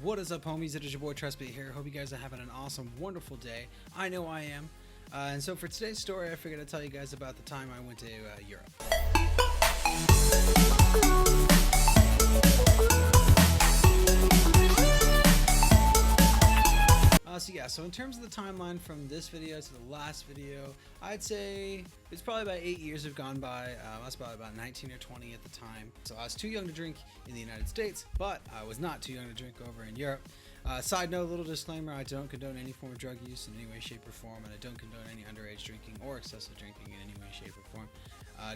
What is up, homies? It is your boy Trespit here. Hope you guys are having an awesome, wonderful day. I know I am. And so for today's story, I figured I'd tell you guys about the time I went to Europe. So in terms of the timeline from this video to the last video, I'd say it's probably about 8 years have gone by. I was probably about 19 or 20 at the time. So I was too young to drink in the United States, but I was not too young to drink over in Europe. Side note, little disclaimer, I don't condone any form of drug use in any way, shape, or form, and I don't condone any underage drinking or excessive drinking in any way, shape, or form,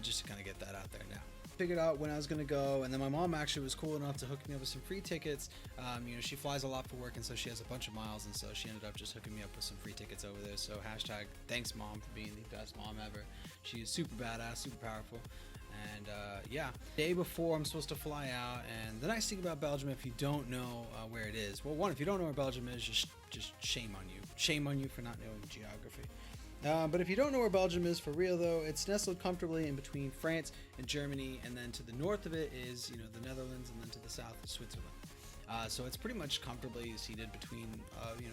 just to kind of get that out there now. Figured out when I was going to go, and then my mom actually was cool enough to hook me up with some free tickets. She flies a lot for work, and so she has a bunch of miles, and so she ended up just hooking me up with some free tickets over there. So hashtag thanks mom for being the best mom ever. She is super badass, super powerful. And day before I'm supposed to fly out. And the nice thing about Belgium, if you don't know where it is, well, one, if you don't know where Belgium is, just shame on you for not knowing geography. But if you don't know where Belgium is for real, though, it's nestled comfortably in between France and Germany, and then to the north of it is the Netherlands, and then to the south is Switzerland. So it's pretty much comfortably seated between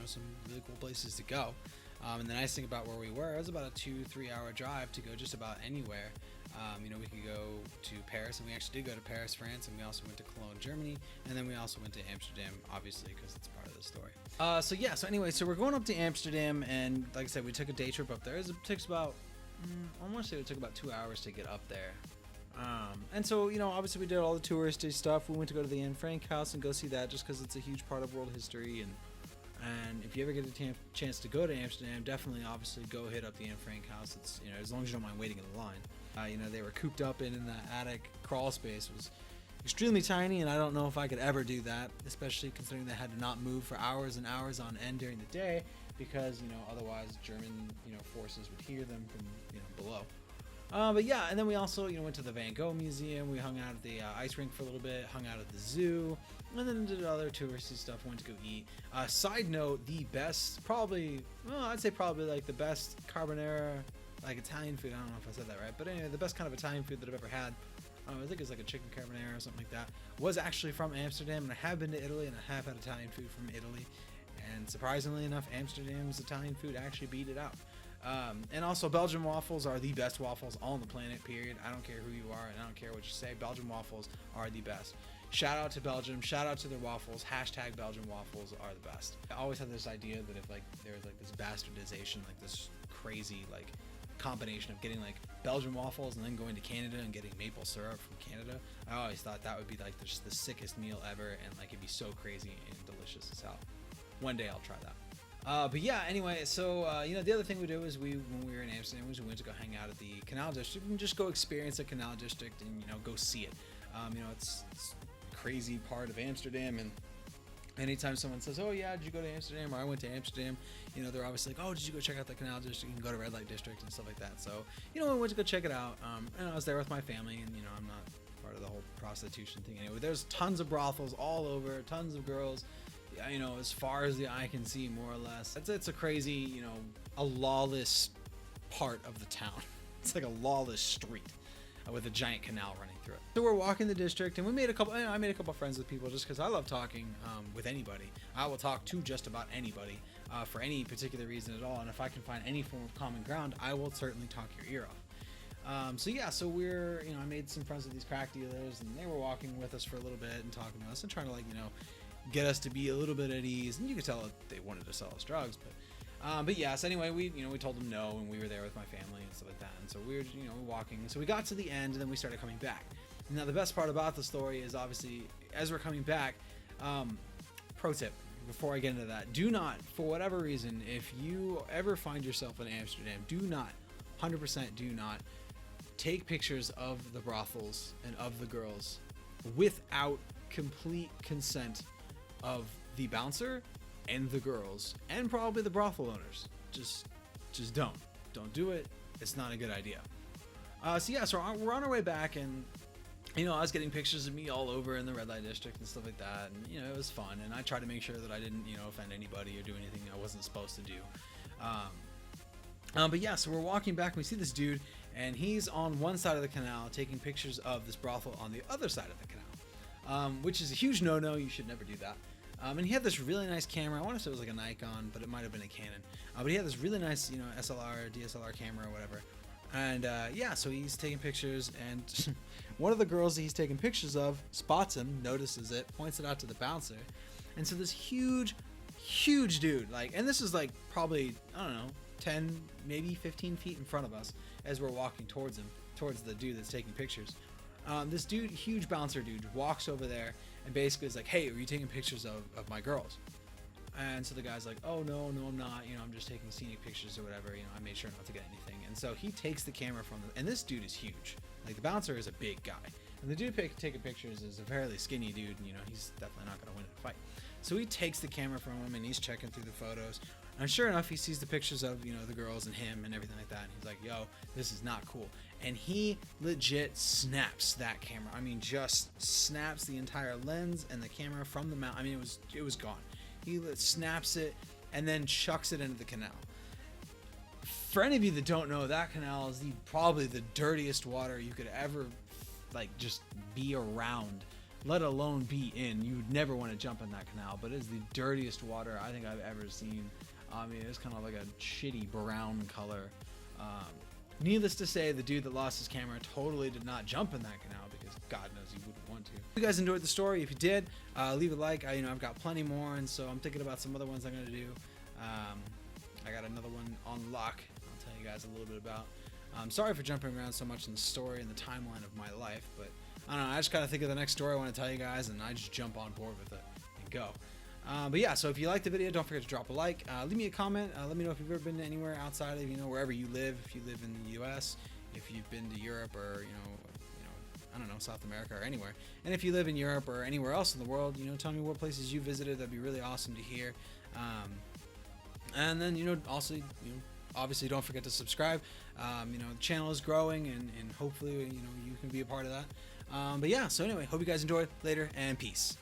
some really cool places to go. And the nice thing about where we were, it was about a 2-3 hour drive to go just about anywhere. We could go to Paris, and we actually did go to Paris, France, and we also went to Cologne, Germany, and then we also went to Amsterdam, obviously, because it's part of the story. So we're going up to Amsterdam, and like I said, we took a day trip up there. It takes about, I want to say it took about 2 hours to get up there. And so, obviously we did all the touristy stuff. We went to go to the Anne Frank house and go see that just because it's a huge part of world history. And if you ever get a chance to go to Amsterdam, definitely, obviously, go hit up the Anne Frank house. It's, as long as you don't mind waiting in the line. They were cooped up in that attic. Crawl space was extremely tiny, and I don't know if I could ever do that, especially considering they had to not move for hours and hours on end during the day because, otherwise German, forces would hear them from, below. And then we also, went to the Van Gogh Museum. We hung out at the ice rink for a little bit, hung out at the zoo, and then did other touristy stuff. Went to go eat. Side note, the best, I'd say like the best carbonara, like Italian food. I don't know if I said that right, but anyway, the best kind of Italian food that I've ever had. I think it was like a chicken carbonara or something like that. Was actually from Amsterdam, and I have been to Italy, and I have had Italian food from Italy. And surprisingly enough, Amsterdam's Italian food actually beat it out. And also, Belgian waffles are the best waffles on the planet, period. I don't care who you are, and I don't care what you say. Belgian waffles are the best. Shout out to Belgium. Shout out to their waffles. Hashtag Belgian waffles are the best. I always had this idea that if there was this bastardization, this crazy combination of getting Belgian waffles and then going to Canada and getting maple syrup from Canada, I always thought that would be just the sickest meal ever, and it'd be so crazy and delicious as hell. One day I'll try that. Anyway, so the other thing we did was when we were in Amsterdam was we went to go hang out at the Canal District and just go experience the Canal District and go see it. It's a crazy part of Amsterdam, and anytime someone says, "Oh yeah, did you go to Amsterdam?" or "I went to Amsterdam," they're obviously like, "Oh, did you go check out the Canal District? You can go to Red Light District and stuff like that." So we went to go check it out, and I was there with my family, and I'm not part of the whole prostitution thing anyway. There's tons of brothels all over, tons of girls. As far as the eye can see, more or less. It's a crazy, a lawless part of the town. It's like a lawless street with a giant canal running through it. So we're walking the district, and I made a couple friends with people just because I love talking with anybody. I will talk to just about anybody for any particular reason at all, and if I can find any form of common ground, I will certainly talk your ear off. So we're, I made some friends with these crack dealers, and they were walking with us for a little bit and talking to us and trying to get us to be a little bit at ease, and you could tell that they wanted to sell us drugs, so anyway, we told them no, and we were there with my family and stuff like that, and so we were walking, so we got to the end, and then we started coming back. Now the best part about the story is obviously as we're coming back, pro tip before I get into that, do not, for whatever reason, if you ever find yourself in Amsterdam, do not 100% do not take pictures of the brothels and of the girls without complete consent of the bouncer and the girls and probably the brothel owners. Just don't do it. It's not a good idea. So we're on our way back, and I was getting pictures of me all over in the Red Light District and stuff like that, and it was fun, and I tried to make sure that I didn't offend anybody or do anything I wasn't supposed to do. So we're walking back, and we see this dude, and he's on one side of the canal taking pictures of this brothel on the other side of the canal, which is a huge no-no. You should never do that. And he had this really nice camera. I want to say it was like a Nikon, but it might have been a Canon. But he had this really nice, you know, SLR, DSLR camera or whatever. And yeah, so he's taking pictures, and one of the girls that he's taking pictures of spots him, notices it, points it out to the bouncer. And so this huge dude, like, and this is like probably, I don't know, 10, maybe 15 feet in front of us as we're walking towards him, towards the dude that's taking pictures. This dude, huge bouncer dude, walks over there and basically is like, hey, are you taking pictures of my girls? And so the guy's like, oh, no, I'm not. You know, I'm just taking scenic pictures or whatever. You know, I made sure not to get anything. And so he takes the camera from them. And this dude is huge. Like, the bouncer is a big guy. And the dude taking pictures is a fairly skinny dude. And, you know, he's definitely not going to win the fight. So he takes the camera from him, and he's checking through the photos. And sure enough, he sees the pictures of, you know, the girls and him and everything like that. And he's like, yo, this is not cool. And he legit snaps that camera. I mean, just snaps the entire lens and the camera from the mount. I mean, it was gone. He snaps it and then chucks it into the canal. For any of you that don't know, that canal is probably the dirtiest water you could ever, like, just be around, let alone be in. You would never want to jump in that canal, but it is the dirtiest water I think I've ever seen. I mean, it's kind of like a shitty brown color. Needless to say, the dude that lost his camera totally did not jump in that canal, because God knows he wouldn't want to. If you guys enjoyed the story, if you did, leave a like. You know, I've got plenty more, and so I'm thinking about some other ones I'm going to do. I got another one on lock I'll tell you guys a little bit about. I'm sorry for jumping around so much in the story and the timeline of my life, but I don't know, I just gotta think of the next story I want to tell you guys, and I just jump on board with it and go. But yeah, so if you liked the video, don't forget to drop a like, leave me a comment, let me know if you've ever been anywhere outside of, you know, wherever you live. If you live in the US, if you've been to Europe, or you know, I don't know, South America or anywhere. And if you live in Europe or anywhere else in the world, you know, tell me what places you visited. That'd be really awesome to hear. And then, you know, also, you know, obviously don't forget to subscribe. You know, the channel is growing, and hopefully, you know, you can be a part of that. But yeah, so anyway, hope you guys enjoyed. Later, and peace.